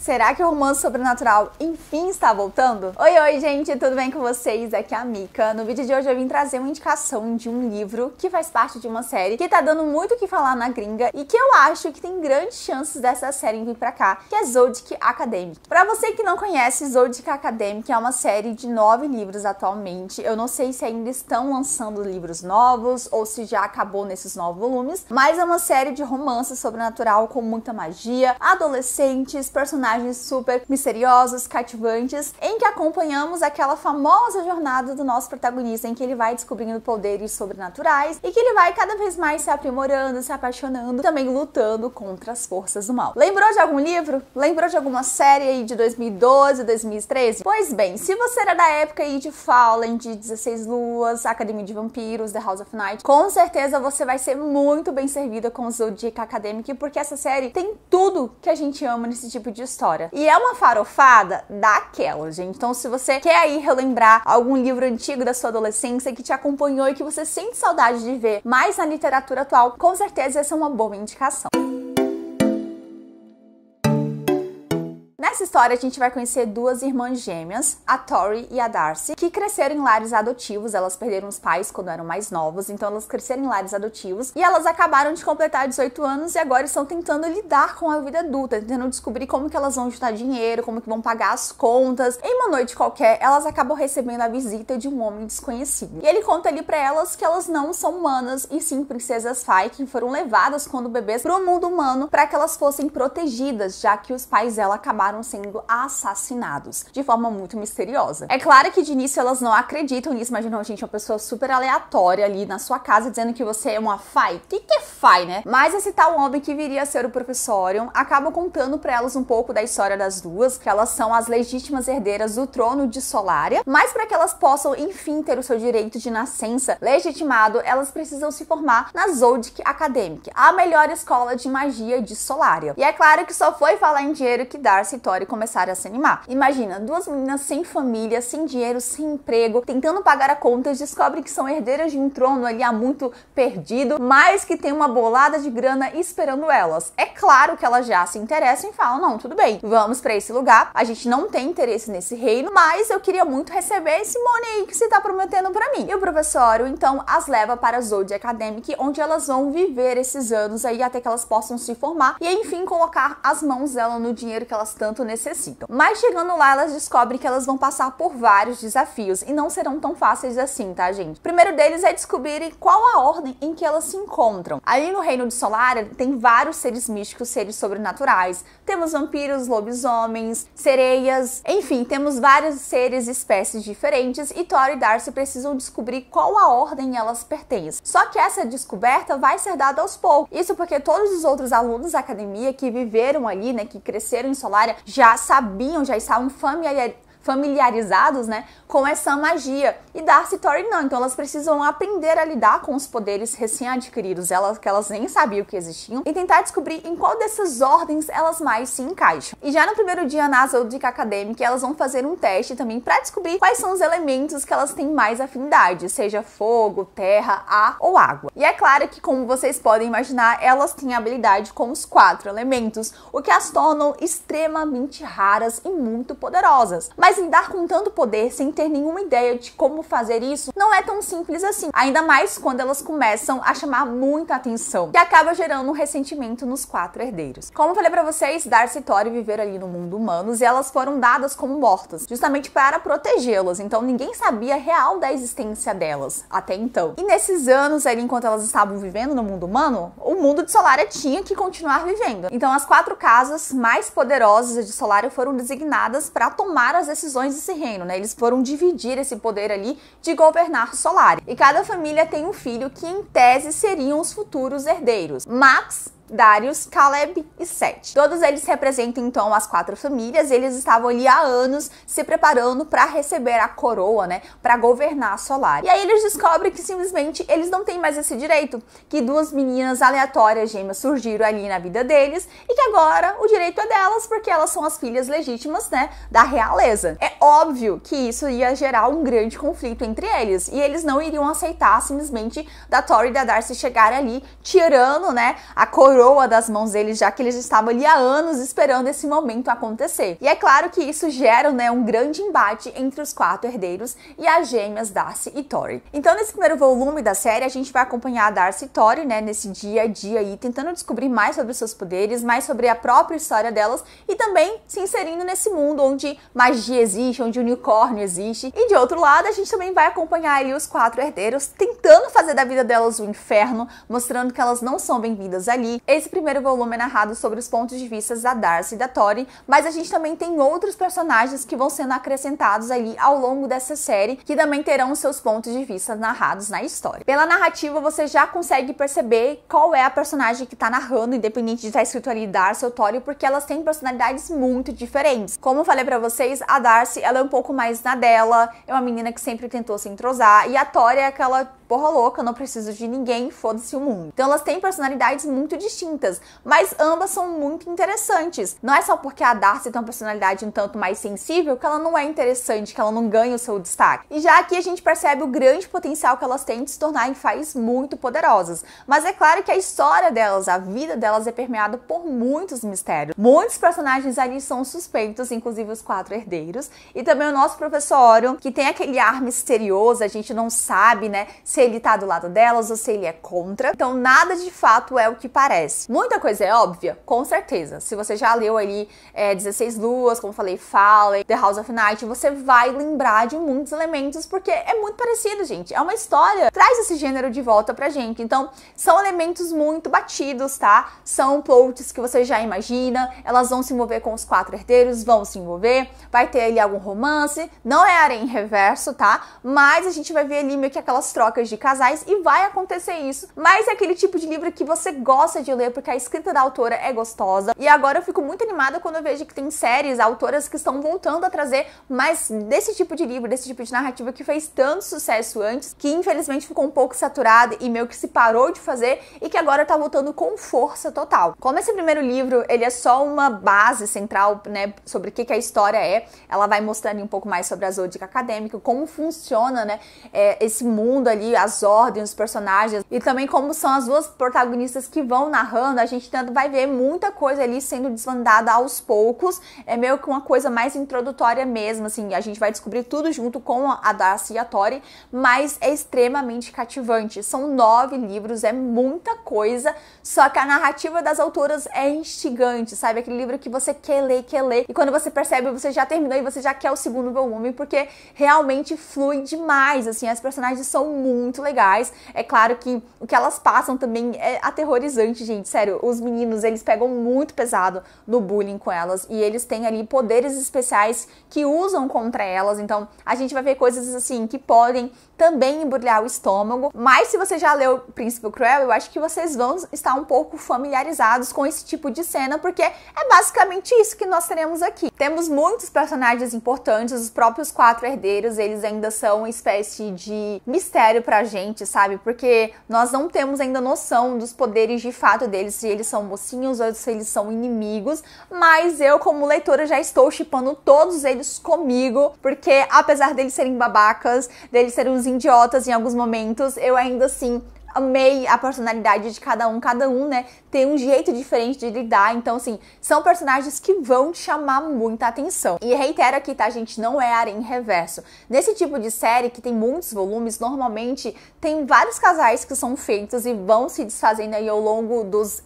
Será que o romance sobrenatural enfim está voltando? Oi, gente, tudo bem com vocês? Aqui é a Mika. No vídeo de hoje eu vim trazer uma indicação de um livro que faz parte de uma série que tá dando muito o que falar na gringa e que eu acho que tem grandes chances dessa série vir pra cá, que é Zodiac Academic. Pra você que não conhece, Zodiac Academic é uma série de 9 livros atualmente. Eu não sei se ainda estão lançando livros novos ou se já acabou nesses 9 volumes, mas é uma série de romance sobrenatural com muita magia, adolescentes, personagens super misteriosos, cativantes, em que acompanhamos aquela famosa jornada do nosso protagonista, em que ele vai descobrindo poderes sobrenaturais e que ele vai cada vez mais se aprimorando, se apaixonando, também lutando contra as forças do mal. Lembrou de algum livro? Lembrou de alguma série aí de 2012, 2013? Pois bem, se você era da época aí de Fallen, de 16 Luas, Academia de Vampiros, The House of Night, com certeza você vai ser muito bem servida com Zodiac Academic, porque essa série tem tudo que a gente ama nesse tipo de história. E é uma farofada daquela, gente. Então, se você quer aí relembrar algum livro antigo da sua adolescência que te acompanhou e que você sente saudade de ver mais na literatura atual, com certeza essa é uma boa indicação. Nessa história, a gente vai conhecer duas irmãs gêmeas, a Tori e a Darcy, que cresceram em lares adotivos. Elas perderam os pais quando eram mais novas, então elas cresceram em lares adotivos e elas acabaram de completar 18 anos e agora estão tentando lidar com a vida adulta, tentando descobrir como que elas vão juntar dinheiro, como que vão pagar as contas. Em uma noite qualquer, elas acabam recebendo a visita de um homem desconhecido. E ele conta ali pra elas que elas não são humanas e sim princesas Fae, que foram levadas quando bebês pro mundo humano para que elas fossem protegidas, já que os pais dela acabaram sendo assassinados de forma muito misteriosa. É claro que de início elas não acreditam nisso. Imagina, gente, uma pessoa super aleatória ali na sua casa dizendo que você é uma Fae. O que é Fae, né? Mas esse tal homem que viria a ser o Professorium acaba contando pra elas um pouco da história das duas, que elas são as legítimas herdeiras do trono de Solaria, mas para que elas possam enfim ter o seu direito de nascença legitimado, elas precisam se formar na Zodiac Academic, a melhor escola de magia de Solaria. E é claro que só foi falar em dinheiro que Darcy e Tori começaram a se animar. Imagina, duas meninas sem família, sem dinheiro, sem emprego, tentando pagar a conta, descobrem que são herdeiras de um trono ali há muito perdido, mas que tem uma bolada de grana esperando elas. É claro que elas já se interessam e falam, não, tudo bem, vamos pra esse lugar, a gente não tem interesse nesse reino, mas eu queria muito receber esse money aí que você tá prometendo pra mim. E o professor, então, as leva para a Zodiac Academic, onde elas vão viver esses anos aí até que elas possam se formar e, enfim, colocar as mãos dela no dinheiro que elas tanto necessitam. Mas chegando lá, elas descobrem que elas vão passar por vários desafios e não serão tão fáceis assim, tá, gente? O primeiro deles é descobrirem qual a ordem em que elas se encontram. Ali no reino de Solaria tem vários seres místicos, seres sobrenaturais. Temos vampiros, lobisomens, sereias, enfim, temos vários seres e espécies diferentes e Tori e Darcy precisam descobrir qual a ordem elas pertencem. Só que essa descoberta vai ser dada aos poucos. Isso porque todos os outros alunos da academia que viveram ali, né, que cresceram em Solaria, já sabiam, já estavam familiarizados, né, com essa magia. E Darcy e Tori não, então elas precisam aprender a lidar com os poderes recém-adquiridos, que elas nem sabiam que existiam, e tentar descobrir em qual dessas ordens elas mais se encaixam. E já no primeiro dia na Zodiac Academic, elas vão fazer um teste também para descobrir quais são os elementos que elas têm mais afinidade, seja fogo, terra, ar ou água. E é claro que, como vocês podem imaginar, elas têm habilidade com os 4 elementos, o que as tornam extremamente raras e muito poderosas. Mas lidar com tanto poder sem ter nenhuma ideia de como fazer isso não é tão simples assim, ainda mais quando elas começam a chamar muita atenção, que acaba gerando um ressentimento nos 4 herdeiros. Como eu falei pra vocês, Darcy e Tori viveram ali no mundo humanos e elas foram dadas como mortas, justamente para protegê-las, então ninguém sabia real da existência delas até então. E nesses anos ali, enquanto elas estavam vivendo no mundo humano, o mundo de Solaria tinha que continuar vivendo. Então as 4 casas mais poderosas de Solaria foram designadas para tomar as decisões desse reino, né? Eles foram dividir esse poder ali de governar Solaria. E cada família tem um filho que, em tese, seriam os futuros herdeiros. Max, Darius, Caleb e Seth. Todos eles representam então as 4 famílias. Eles estavam ali há anos se preparando para receber a coroa, né, para governar Solaria. E aí eles descobrem que simplesmente eles não têm mais esse direito, que 2 meninas aleatórias gêmeas surgiram ali na vida deles e que agora o direito é delas porque elas são as filhas legítimas, né, da realeza. É óbvio que isso ia gerar um grande conflito entre eles e eles não iriam aceitar simplesmente da Tori e da Darcy chegarem ali tirando, né, a coroa coroa das mãos deles, já que eles estavam ali há anos esperando esse momento acontecer. E é claro que isso gera, né, um grande embate entre os 4 herdeiros e as gêmeas Darcy e Tori. Então, nesse primeiro volume da série, a gente vai acompanhar a Darcy e Tori, né, nesse dia a dia aí, tentando descobrir mais sobre os seus poderes, mais sobre a própria história delas e também se inserindo nesse mundo onde magia existe, onde unicórnio existe. E de outro lado, a gente também vai acompanhar ali os 4 herdeiros tentando fazer da vida delas um inferno, mostrando que elas não são bem-vindas ali. Esse primeiro volume é narrado sobre os pontos de vista da Darcy e da Tori, mas a gente também tem outros personagens que vão sendo acrescentados ali ao longo dessa série, que também terão seus pontos de vista narrados na história. Pela narrativa, você já consegue perceber qual é a personagem que tá narrando, independente de estar escrito ali Darcy ou Tori, porque elas têm personalidades muito diferentes. Como eu falei pra vocês, a Darcy, ela é um pouco mais na dela, é uma menina que sempre tentou se entrosar, e a Tori é aquela porra louca, não preciso de ninguém, foda-se o mundo. Então elas têm personalidades muito distintas, mas ambas são muito interessantes. Não é só porque a Darcy tem uma personalidade um tanto mais sensível que ela não é interessante, que ela não ganha o seu destaque. E já aqui a gente percebe o grande potencial que elas têm de se tornarem faces muito poderosas. Mas é claro que a história delas, a vida delas é permeada por muitos mistérios. Muitos personagens ali são suspeitos, inclusive os 4 herdeiros, e também o nosso professor Orion, que tem aquele ar misterioso, a gente não sabe, né, se ele tá do lado delas ou se ele é contra. Então nada de fato é o que parece. Muita coisa é óbvia, com certeza. Se você já leu ali 16 Luas, como falei, Fallen, The House of Night, você vai lembrar de muitos elementos, porque é muito parecido, gente. É uma história, traz esse gênero de volta pra gente. Então, são elementos muito batidos, tá? São plots que você já imagina, elas vão se envolver com os 4 herdeiros, vão se envolver, vai ter ali algum romance, não é Harém Reverso, tá? Mas a gente vai ver ali meio que aquelas trocas de casais e vai acontecer isso. Mas é aquele tipo de livro que você gosta de ler porque a escrita da autora é gostosa. E agora eu fico muito animada quando eu vejo que tem séries, autoras que estão voltando a trazer mais desse tipo de livro, desse tipo de narrativa que fez tanto sucesso antes, que infelizmente ficou um pouco saturada e meio que se parou de fazer e que agora tá voltando com força total. Como esse primeiro livro, ele é só uma base central, né, sobre o que a história é, ela vai mostrando um pouco mais sobre a Zodiac Acadêmica, como funciona, né, esse mundo ali, as ordens, os personagens, e também como são as duas protagonistas que vão narrando, a gente tanto vai ver muita coisa ali sendo desvendada aos poucos, é meio que uma coisa mais introdutória mesmo, assim, a gente vai descobrir tudo junto com a Darcy e a Tori, mas é extremamente cativante. São 9 livros, é muita coisa, só que a narrativa das autoras é instigante, sabe? Aquele livro que você quer ler, e quando você percebe, você já terminou e você já quer o segundo volume, porque realmente flui demais, assim, as personagens são muito legais. É claro que o que elas passam também é aterrorizante, gente, sério, os meninos, eles pegam muito pesado no bullying com elas, e eles têm ali poderes especiais que usam contra elas, então a gente vai ver coisas assim que podem também embrulhar o estômago, mas se você já leu Príncipe Cruel, eu acho que vocês vão estar um pouco familiarizados com esse tipo de cena, porque é basicamente isso que nós teremos aqui. Temos muitos personagens importantes, os próprios 4 herdeiros, eles ainda são uma espécie de mistério pra gente, sabe? Porque nós não temos ainda noção dos poderes de fato deles, se eles são mocinhos ou se eles são inimigos, mas eu, como leitora, já estou shippando todos eles comigo, porque apesar deles serem babacas, deles serem uns idiotas em alguns momentos, eu ainda assim amei a personalidade de cada um, né, tem um jeito diferente de lidar, então assim, são personagens que vão te chamar muita atenção. E reitero aqui, tá, gente, não é Harém Reverso. Nesse tipo de série que tem muitos volumes, normalmente tem vários casais que são feitos e vão se desfazendo aí ao longo dos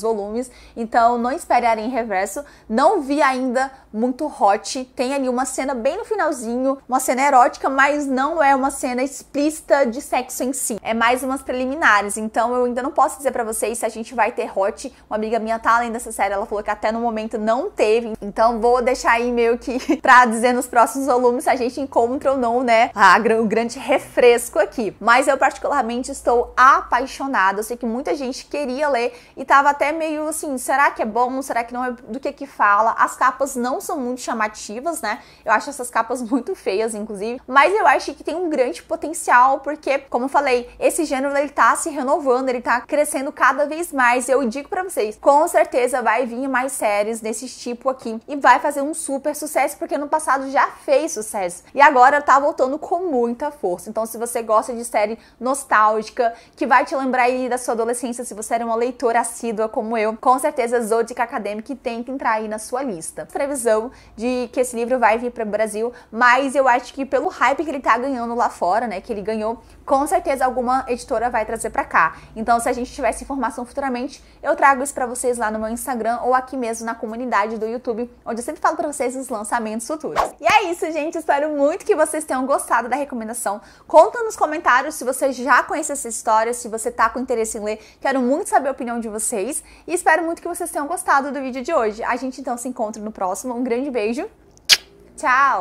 volumes, então não espere Harém Reverso. Não vi ainda muito hot, tem ali uma cena bem no finalzinho, uma cena erótica, mas não é uma cena explícita de sexo em si, é mais umas preliminares, então eu ainda não posso dizer pra vocês se a gente vai ter hot. Uma amiga minha tá além dessa série, ela falou que até no momento não teve, então vou deixar aí meio que pra dizer nos próximos volumes se a gente encontra ou não, né, o grande refresco aqui. Mas eu particularmente estou apaixonada, eu sei que muita gente queria ler e tava até meio assim, será que é bom, será que não é, do que fala? As capas não são muito chamativas, né, eu acho essas capas muito feias, inclusive, mas eu acho que tem um grande potencial, porque, como eu falei, esse gênero, ele tá se renovando, ele tá crescendo cada vez mais, eu digo pra vocês, com certeza vai vir mais séries desse tipo aqui, e vai fazer um super sucesso, porque no passado já fez sucesso, e agora tá voltando com muita força. Então, se você gosta de série nostálgica, que vai te lembrar aí da sua adolescência, se você era uma leitora assídua, assídua como eu, com certeza Zodiac Academic tem que entrar aí na sua lista. Previsão de que esse livro vai vir para o Brasil, mas eu acho que pelo hype que ele tá ganhando lá fora, né, que ele ganhou, com certeza alguma editora vai trazer para cá. Então, se a gente tivesse informação futuramente, eu trago isso para vocês lá no meu Instagram ou aqui mesmo na comunidade do YouTube, onde eu sempre falo para vocês os lançamentos futuros. E é isso, gente. Espero muito que vocês tenham gostado da recomendação. Conta nos comentários se você já conhece essa história, se você tá com interesse em ler. Quero muito saber a opinião de vocês e espero muito que vocês tenham gostado do vídeo de hoje. A gente então se encontra no próximo. Um grande beijo. Tchau!